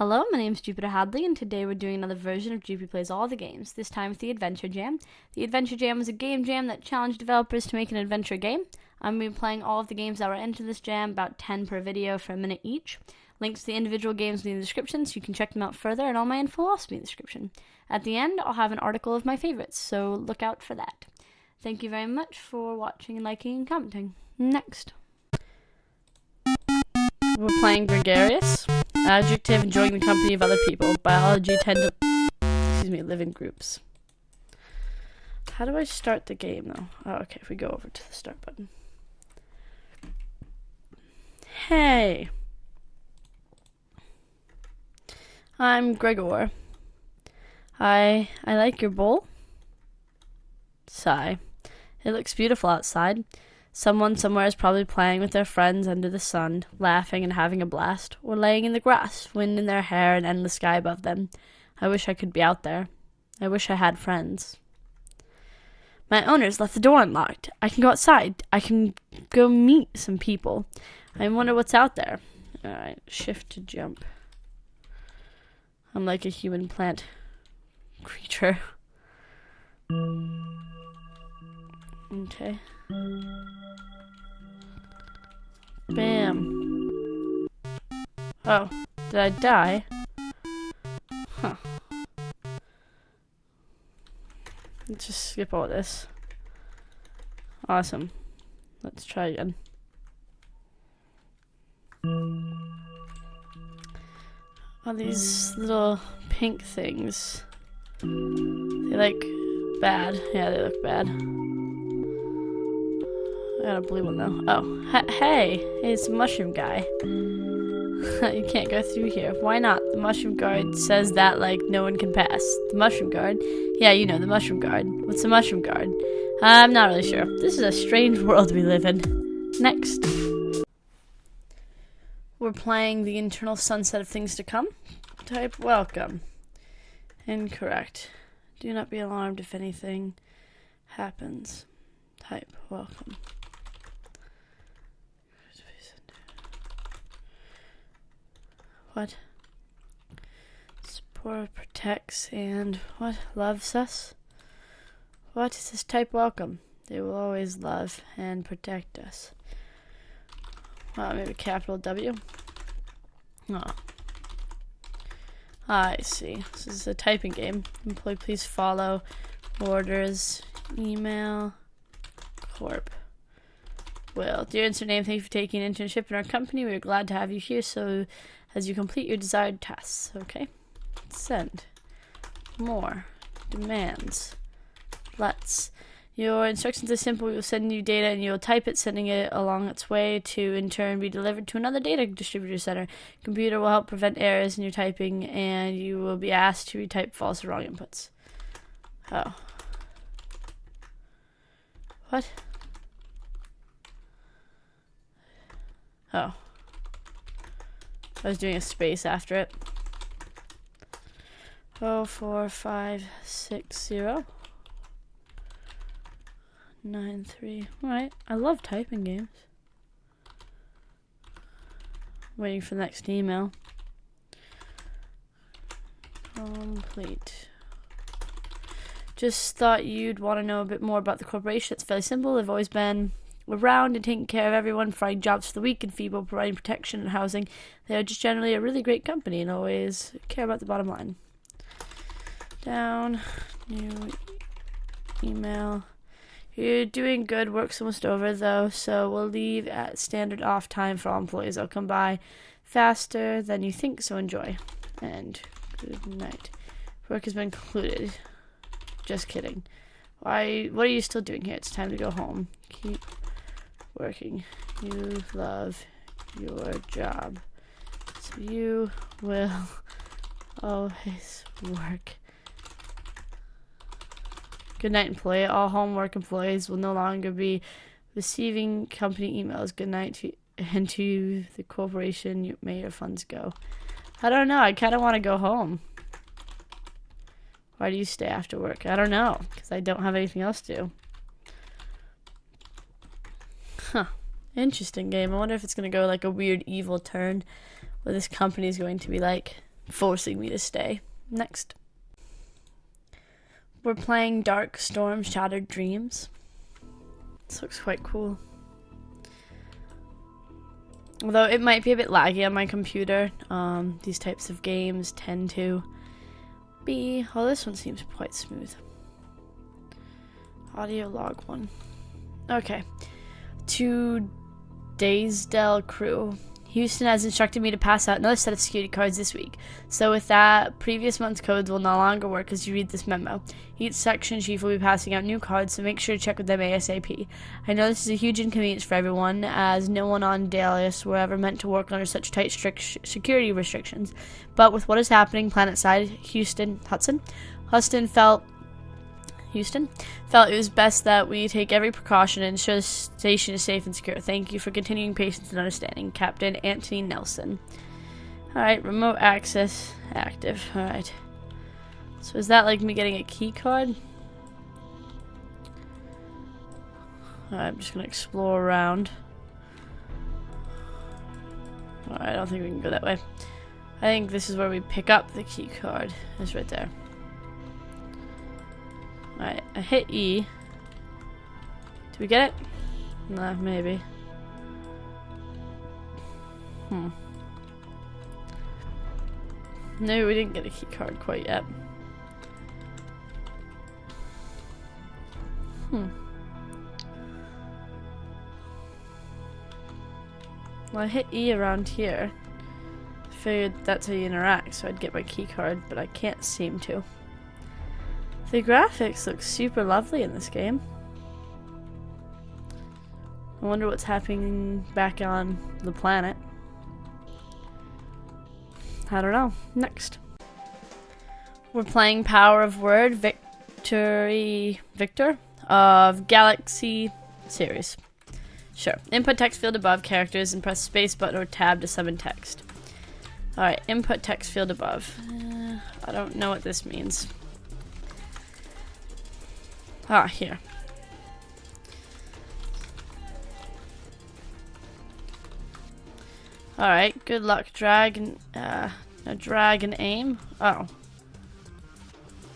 Hello, my name is Jupiter Hadley, and today we're doing another version of Jupi Plays All the Games, this time with the Adventure Jam. The Adventure Jam is a game jam that challenged developers to make an adventure game. I'm going to be playing all of the games that were entered this jam, about 10 per video for a minute each. Links to the individual games in the description, so you can check them out further, and all my info will also be in the description. At the end, I'll have an article of my favorites, so look out for that. Thank you very much for watching and liking and commenting. Next. We're playing Gregarious. Adjective, enjoying the company of other people. Biology, tend to live in groups. How do I start the game, though? Oh, okay, if we go over to the start button. Hey! I'm Gregor. I like your bowl. Sigh. It looks beautiful outside. Someone somewhere is probably playing with their friends under the sun, laughing and having a blast, or laying in the grass, wind in their hair and endless sky above them. I wish I could be out there. I wish I had friends. My owner's left the door unlocked. I can go outside. I can go meet some people. I wonder what's out there. Alright, shift to jump. I'm like a human plant creature. Okay. Bam. Oh, did I die? Huh. Let's just skip all this. Awesome. Let's try again. Oh, these little pink things. They like bad. Yeah, they look bad. I got a blue one though. Oh, hey, it's a mushroom guy. You can't go through here. Why not? The mushroom guard says that like no one can pass. The mushroom guard? Yeah, you know, the mushroom guard. What's the mushroom guard? I'm not really sure. This is a strange world we live in. Next. We're playing the internal sunset of things to come. Type welcome. Incorrect. Do not be alarmed if anything happens. Type welcome. What? Support protects and what? Loves us? What is this? Type welcome. They will always love and protect us. Maybe capital W. Oh. I see. This is a typing game. Employee, please follow orders. Email. Corp. Well, dear insert name, thank you for taking an internship in our company. We are glad to have you here so as you complete your desired tasks. Okay. Send. More. Demands. Let's. Your instructions are simple. We will send you data and you will type it, sending it along its way to in turn be delivered to another data distributor center. Computer will help prevent errors in your typing and you will be asked to retype false or wrong inputs. Oh. What? Oh. I was doing a space after it. 04560 93. Alright, I love typing games. Waiting for the next email. Complete. Just thought you'd want to know a bit more about the corporation. It's fairly simple. They've always been around and taking care of everyone, providing jobs for the weak and feeble, providing protection and housing. They are just generally a really great company and always care about the bottom line. Down. New email. You're doing good. Work's almost over, though, so we'll leave at standard off time for all employees. I'll come by faster than you think, so enjoy. And good night. Work has been concluded. Just kidding. Why? What are you still doing here? It's time to go home. Keep working. You love your job, so you will always work. Good night, employee. All homework employees will no longer be receiving company emails. Good night to and to the corporation. May your funds go. I don't know. I kind of want to go home. Why do you stay after work? I don't know, because I don't have anything else to do. Huh. Interesting game. I wonder if it's going to go like a weird evil turn where this company is going to be like forcing me to stay. Next. We're playing Dark Storm Shattered Dreams. This looks quite cool. Although it might be a bit laggy on my computer. These types of games tend to be... Oh, this one seems quite smooth. Audio log 1. Okay. To Daysdale Crew. Houston has instructed me to pass out another set of security cards this week. So with that, previous month's codes will no longer work as you read this memo. Each section chief will be passing out new cards, so make sure to check with them ASAP. I know this is a huge inconvenience for everyone, as no one on Dalius were ever meant to work under such tight, strict security restrictions. But with what is happening planet-side, Houston felt it was best that we take every precaution and ensure the station is safe and secure. Thank you for continuing patience and understanding. Captain Anthony Nelson. Alright, remote access active. Alright. So is that like me getting a key card? Alright, I'm just gonna explore around. Alright, I don't think we can go that way. I think this is where we pick up the key card. It's right there. Alright, I hit E. Do we get it? No, maybe. No, we didn't get a key card quite yet. Well, I hit E around here. Figured that's how you interact, so I'd get my key card, but I can't seem to. The graphics look super lovely in this game. I wonder what's happening back on the planet. I don't know. Next. We're playing Power of Word Victor of Galaxy series. Sure. Input text field above characters and press space button or tab to summon text. Alright, input text field above. I don't know what this means. Ah, here. Alright, good luck. Drag and aim. Oh.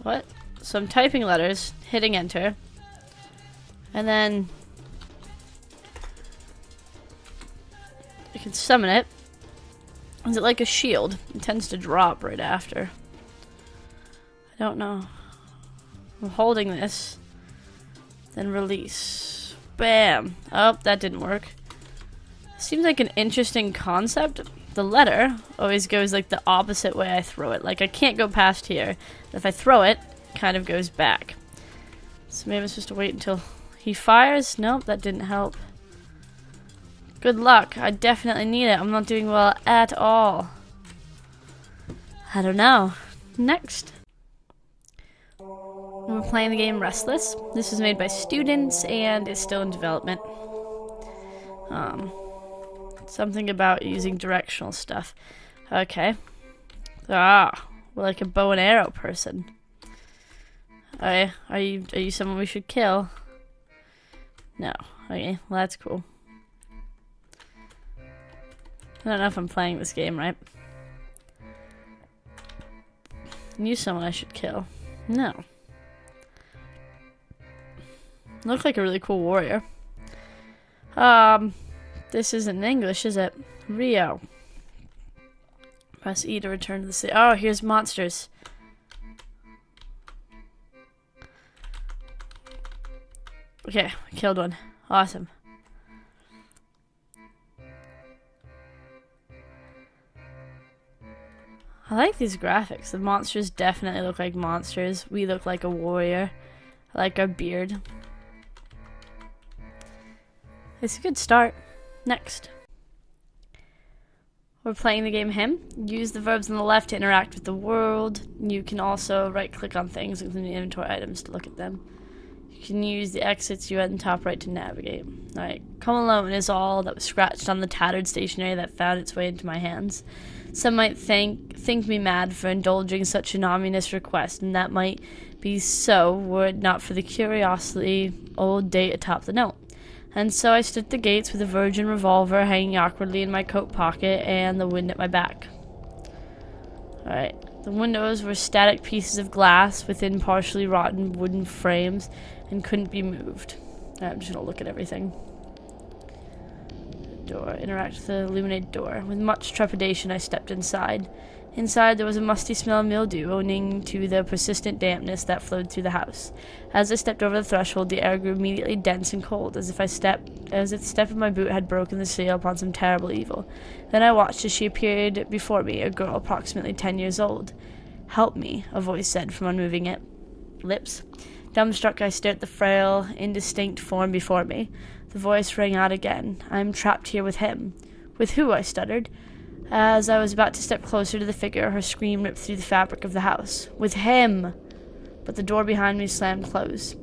What? So I'm typing letters, hitting enter, and then I can summon it. Is it like a shield? It tends to drop right after. I don't know. I'm holding this. Then release. Bam. Oh, that didn't work. Seems like an interesting concept. The letter always goes like the opposite way I throw it. Like I can't go past here. If I throw it, it kind of goes back. So maybe I'm supposed to wait until he fires? Nope, that didn't help. Good luck. I definitely need it. I'm not doing well at all. I don't know. Next. We're playing the game Restless. This was made by students and is still in development. Something about using directional stuff. Okay. We're like a bow and arrow person. Okay, are you someone we should kill? No. Okay, well that's cool. I don't know if I'm playing this game right. You someone I should kill? No. Look like a really cool warrior. This isn't in English, is it? Rio. Press E to return to the city. Oh, here's monsters. Okay, I killed one. Awesome. I like these graphics. The monsters definitely look like monsters. We look like a warrior. I like our beard. It's a good start. Next. We're playing the game Him. Use the verbs on the left to interact with the world. You can also right-click on things, including inventory items, to look at them. You can use the exits you had in top right to navigate. Alright, come alone is all that was scratched on the tattered stationery that found its way into my hands. Some might think me mad for indulging such an ominous request, and that might be so were it not for the curiosity old date atop the note. And so I stood at the gates with a virgin revolver hanging awkwardly in my coat pocket and the wind at my back. Alright. The windows were static pieces of glass within partially rotten wooden frames and couldn't be moved. Alright, I'm just gonna look at everything. Door. Interact with the illuminated door. With much trepidation, I stepped inside. Inside, there was a musty smell of mildew, owing to the persistent dampness that flowed through the house. As I stepped over the threshold, the air grew immediately dense and cold, as if the step of my boot had broken the seal upon some terrible evil. Then I watched as she appeared before me, a girl approximately 10 years old. "Help me," a voice said from unmoving lips. Dumbstruck, I stared at the frail, indistinct form before me. The voice rang out again. "I am trapped here with him." "With who?" I stuttered. As I was about to step closer to the figure, her scream ripped through the fabric of the house. "With him!" But the door behind me slammed close.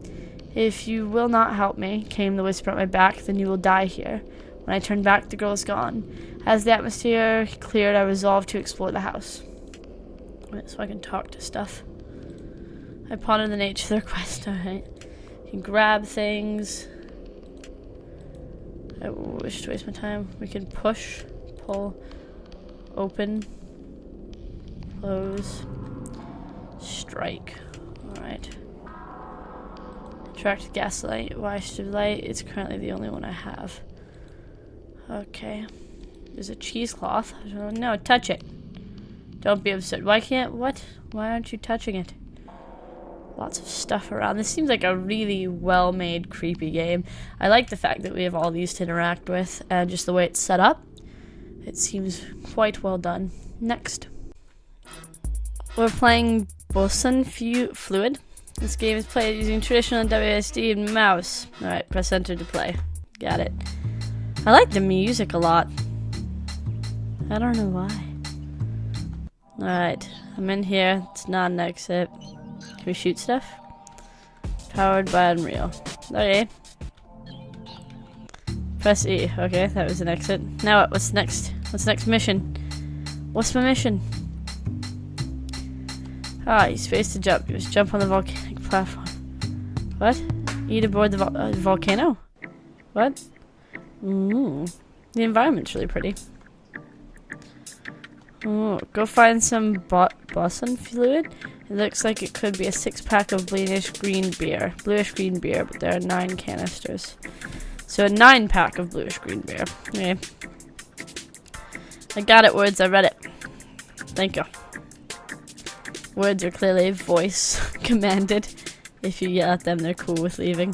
"If you will not help me," came the whisper at my back, "then you will die here." When I turned back, the girl was gone. As the atmosphere cleared, I resolved to explore the house. So I can talk to stuff. I pondered the nature of the request. Alright. You can grab things. I wish to waste my time. We can push, pull, open, close, strike. Alright. Attract gaslight. Why should light? It's currently the only one I have. Okay. There's a cheesecloth. No, touch it. Don't be absurd. What? Why aren't you touching it? Lots of stuff around. This seems like a really well-made, creepy game. I like the fact that we have all these to interact with, and just the way it's set up. It seems quite well done. Next. We're playing Boson Fluid. This game is played using traditional WSD and mouse. Alright, press enter to play. Got it. I like the music a lot. I don't know why. Alright, I'm in here. It's not an exit. Can we shoot stuff? Powered by Unreal. Okay. Press E. Okay, that was an exit. Now what? What's next? What's the next mission? What's my mission? Ah, use space to jump. Just jump on the volcanic platform. What? Eat aboard the volcano? What? Ooh. The environment's really pretty. Ooh, go find some Boson Fluid. It looks like it could be a 6-pack of bluish green beer, but there are 9 canisters. So a 9-pack of bluish green beer. Okay. I got it, words. I read it. Thank you. Words are clearly voice commanded. If you yell at them, they're cool with leaving.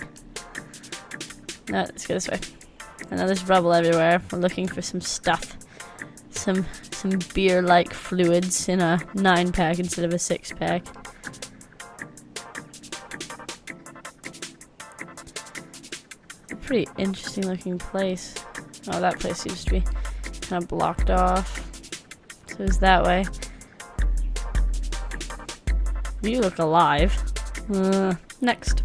No, let's go this way. I know there's rubble everywhere. We're looking for some stuff. Some beer-like fluids in a 9-pack instead of a 6-pack. A pretty interesting looking place. Oh, that place seems to be kind of blocked off. So it's that way. You look alive. Next.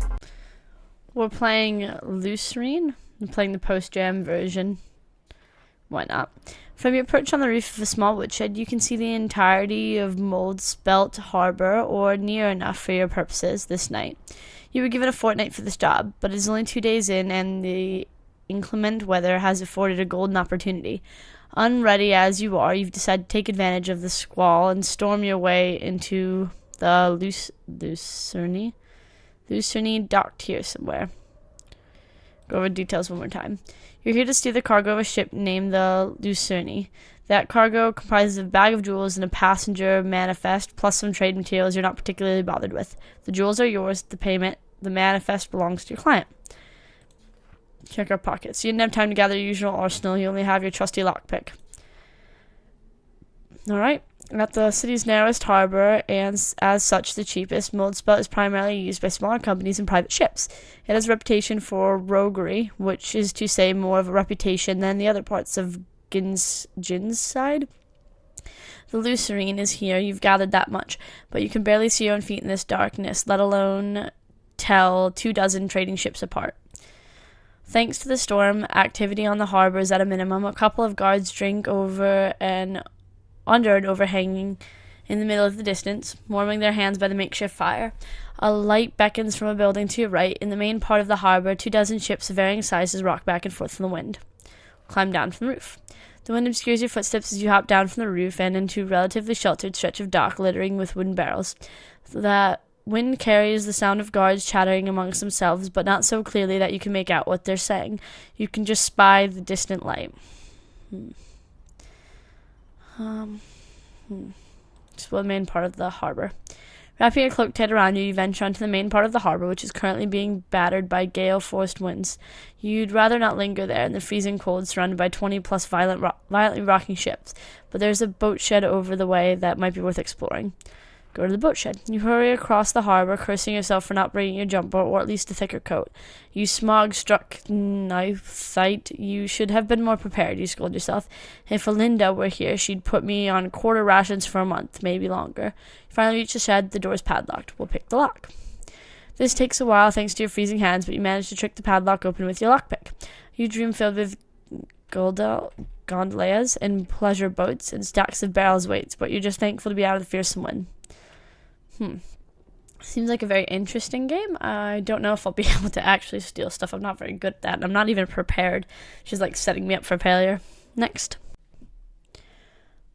We're playing Lucerne. I'm playing the post-jam version. Why not? From your perch on the roof of a small woodshed, you can see the entirety of Moldspelt Harbor, or near enough for your purposes, this night. You were given a fortnight for this job, but it is only 2 days in, and the inclement weather has afforded a golden opportunity. Unready as you are, you've decided to take advantage of the squall and storm your way into the Lucerne? Lucerne docked here somewhere. Go over details one more time. You're here to steal the cargo of a ship named the Lucerne. That cargo comprises a bag of jewels and a passenger manifest, plus some trade materials you're not particularly bothered with. The jewels are yours. The manifest belongs to your client. Check our pockets. You didn't have time to gather your usual arsenal. You only have your trusty lockpick. Alright. At the city's narrowest harbor, and as such the cheapest, Moldspelt is primarily used by smaller companies and private ships. It has a reputation for roguery, which is to say more of a reputation than the other parts of Gin's side. The Lucerne is here, you've gathered that much, but you can barely see your own feet in this darkness, let alone tell 24 trading ships apart. Thanks to the storm, activity on the harbor is at a minimum. A couple of guards drink under an overhanging in the middle of the distance, warming their hands by the makeshift fire. A light beckons from a building to your right. In the main part of the harbor, 24 ships of varying sizes rock back and forth in the wind. Climb down from the roof. The wind obscures your footsteps as you hop down from the roof and into a relatively sheltered stretch of dock littering with wooden barrels. That wind carries the sound of guards chattering amongst themselves, but not so clearly that you can make out what they're saying. You can just spy the distant light. Explore the main part of the harbor. Wrapping a cloak tight around you, you venture onto the main part of the harbor, which is currently being battered by gale-forced winds. You'd rather not linger there in the freezing cold, surrounded by 20-plus violently rocking ships, but there's a boat shed over the way that might be worth exploring. Go to the boat shed. You hurry across the harbor, cursing yourself for not bringing your jumper, or at least a thicker coat. You smog-struck knife-sight. You should have been more prepared, you scold yourself. If Alinda were here, she'd put me on quarter rations for a month, maybe longer. You finally reach the shed. The door's padlocked. We'll pick the lock. This takes a while, thanks to your freezing hands, but you manage to trick the padlock open with your lockpick. You dream filled with gondolas and pleasure boats and stacks of barrels waits, but you're just thankful to be out of the fearsome wind. Seems like a very interesting game. I don't know if I'll be able to actually steal stuff. I'm not very good at that. And I'm not even prepared. She's like setting me up for failure. Next.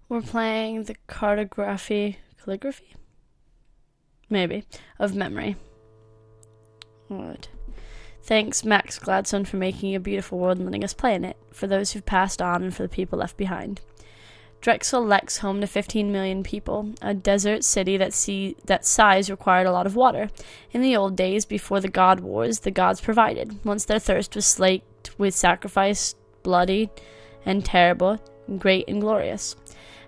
We're playing the Calligraphy? Maybe. Of Memory. What? Thanks, Max Gladstone, for making a beautiful world and letting us play in it. For those who've passed on and for the people left behind. Drexel Lex, home to 15 million people, a desert city that size required a lot of water. In the old days, before the God Wars, the gods provided. Once their thirst was slaked with sacrifice, bloody and terrible, great and glorious.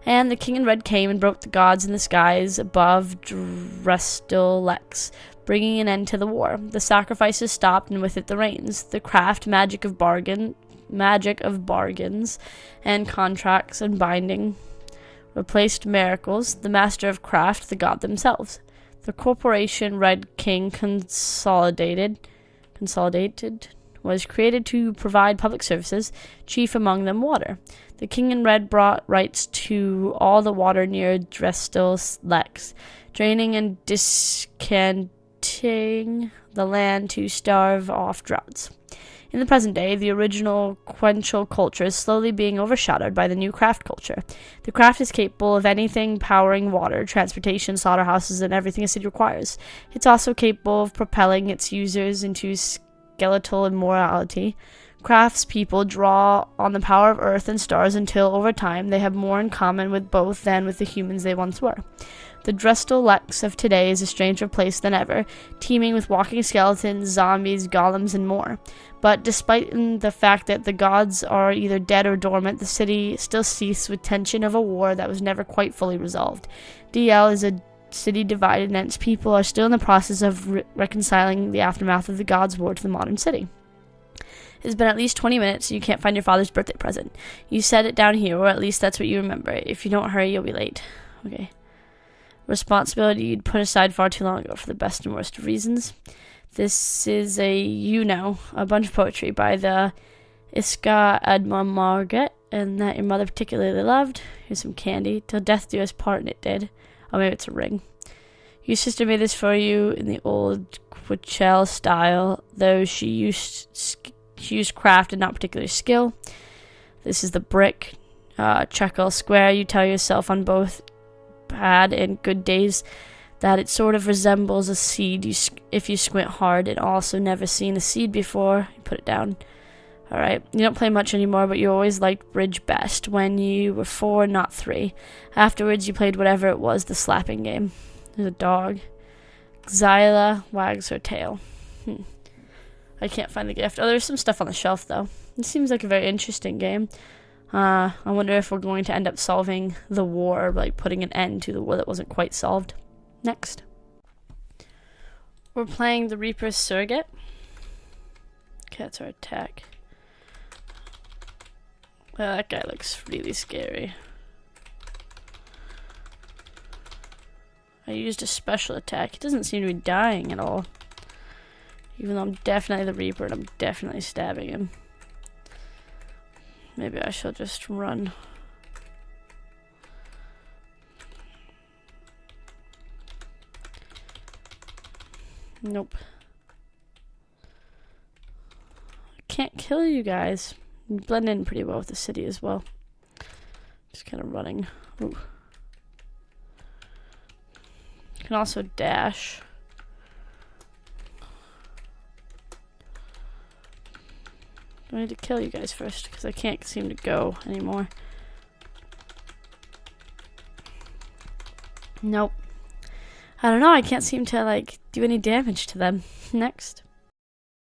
And the king in red came and broke the gods in the skies above Drexel Lex, bringing an end to the war. The sacrifices stopped, and with it the rains. The craft, magic of bargains and contracts and binding replaced miracles. The master of craft, the god themselves. The corporation Red King consolidated was created to provide public services, chief among them water. The king in red brought rights to all the water near Drexel Lex, draining and discanting the land to starve off droughts. In the present day, the original quenchal culture is slowly being overshadowed by the new craft culture. The craft is capable of anything powering water, transportation, slaughterhouses, and everything a city requires. It's also capable of propelling its users into skeletal immortality. Craftspeople draw on the power of earth and stars until, over time, they have more in common with both than with the humans they once were. The Drexel Lex of today is a stranger place than ever, teeming with walking skeletons, zombies, golems, and more. But despite the fact that the gods are either dead or dormant, the city still seethes with tension of a war that was never quite fully resolved. DL is a city divided, and its people are still in the process of reconciling the aftermath of the gods' war to the modern city. It's been at least 20 minutes, and you can't find your father's birthday present. You set it down here, or at least that's what you remember. If you don't hurry, you'll be late. Okay. Responsibility you'd put aside far too long ago for the best and worst of reasons. This is a bunch of poetry by the Iska Edma Margaret, and that your mother particularly loved. Here's some candy. Till death do us part, and it did. Oh, maybe it's a ring. Your sister made this for you in the old Quachel style, though she used craft and not particular skill. This is the brick. Checkle square. You tell yourself on both bad and good days that it sort of resembles a seed if you squint hard, and also never seen a seed before. You put it down. Alright, you don't play much anymore, but you always liked bridge best when you were 4, not 3. Afterwards, you played whatever it was, the slapping game. There's a dog. Xyla wags her tail. I can't find the gift. Oh, there's some stuff on the shelf, though. It seems like a very interesting game. I wonder if we're going to end up solving the war, like putting an end to the war that wasn't quite solved. Next. We're playing the Reapers Surrogate. Okay, that's our attack. Well, that guy looks really scary. I used a special attack. He doesn't seem to be dying at all. Even though I'm definitely the Reaper and I'm definitely stabbing him. Maybe I shall just run. Nope. I can't kill you guys. You blend in pretty well with the city as well. just kind of running. Ooh. You can also dash. I need to kill you guys first because I can't seem to go anymore. Nope. I don't know. I can't seem to like do any damage to them. Next.